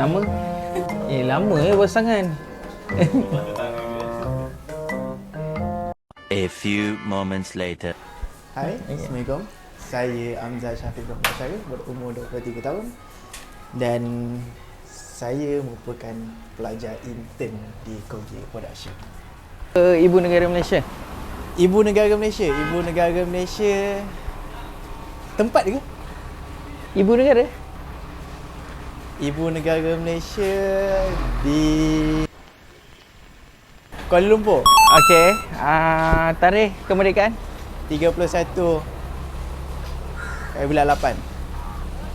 Nama? Lama pasangan. A few moments later. Hai, Assalamualaikum. Saya Amzal Syafiq bin Syarif, berumur 23 tahun dan saya merupakan pelajar intern di Kogi Production. Ibu negara Malaysia? Ibu negara Malaysia? Ibu negara Malaysia tempat ke? Ibu negara? Ibu negara Malaysia di Kuala Lumpur. Okey. Tarikh kemerdekaan? 31 bulan 8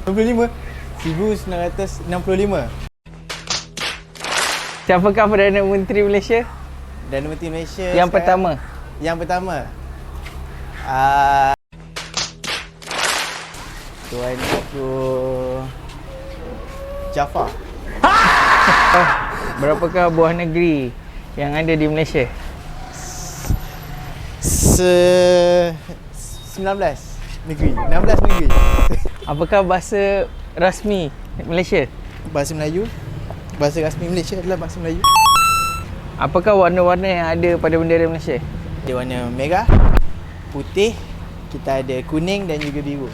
65 1965. Siapakah Perdana Menteri Malaysia? Perdana Menteri Malaysia Yang pertama? Yang pertama Tuan Aku Jaafar. Berapakah buah negeri yang ada di Malaysia? 19 negeri. 16 negeri. Apakah bahasa rasmi Malaysia? Bahasa Melayu. Bahasa rasmi Malaysia adalah bahasa Melayu. Apakah warna-warna yang ada pada bendera Malaysia? Ada warna merah, putih, kita ada kuning dan juga biru.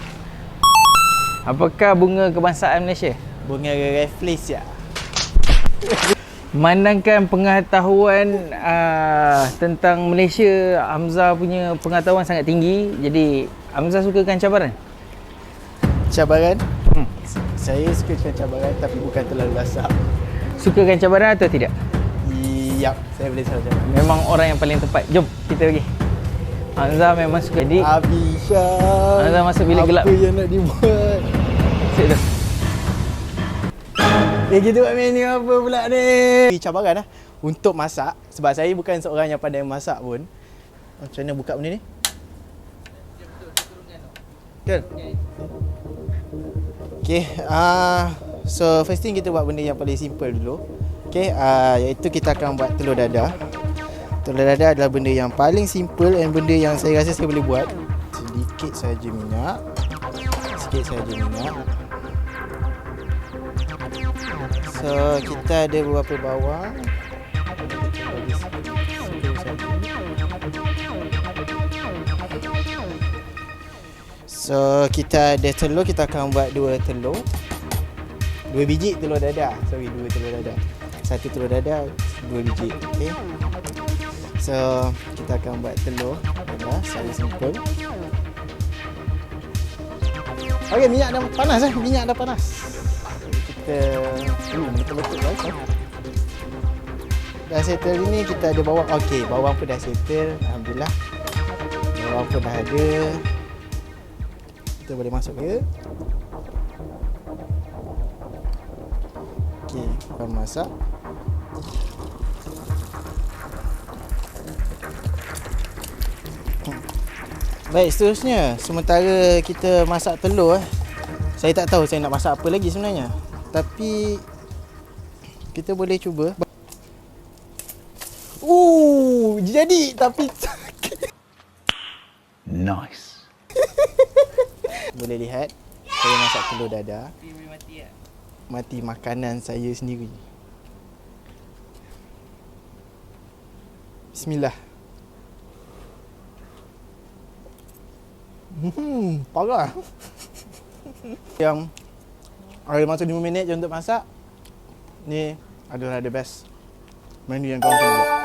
Apakah bunga kebangsaan Malaysia? Bunga Rafflesia. Memandangkan pengetahuan tentang Malaysia, Hamzah punya pengetahuan sangat tinggi. Jadi Hamzah sukakan cabaran? Cabaran? Saya sukakan cabaran tapi bukan terlalu dasar. Sukakan cabaran atau tidak? Yap, saya boleh salah jawab. Memang orang yang paling tepat. Jom kita pergi. Hamzah memang suka. Jadi Abisha, Hamzah masuk bilik gelap. apa yang nak dibuat? Sit tu. Kita buat menu apa pula ni? Cabaran lah untuk masak. Sebab saya bukan seorang yang pandai masak pun. Macam mana buka benda ni? Kan? Okay, so first thing kita buat benda yang paling simple dulu. Okay, iaitu kita akan buat telur dadah. Telur dadah adalah benda yang paling simple dan benda yang saya rasa saya boleh buat. Sedikit saja minyak. Sikit saja minyak. So, kita ada beberapa bawang. So, kita ada telur, kita akan buat 2 telur. 2 biji telur dadah. Sorry, 2 telur dadah. 1 telur dadah, 2 biji. Okay. So, kita akan buat telur dadah secara simple. Okay, minyak dah panas eh. Minyak dah panas. Kita betul-betul baik eh. Dah settle ni kita ada bawang. Okey, bawang pun dah settle. Alhamdulillah. Bawang pun dah ada. Kita boleh masuk ke. Okey, kita masak. Baik, seterusnya sementara kita masak telur saya tak tahu saya nak masak apa lagi sebenarnya. Tapi kita boleh cuba. Jadi tapi Nice. boleh lihat saya masak telur dadah. Mati makanan saya sendiri. Bismillah. Parah. Yang ada masa 5 minit je untuk masak. Ni adalah the best menu yang kau pernah buat.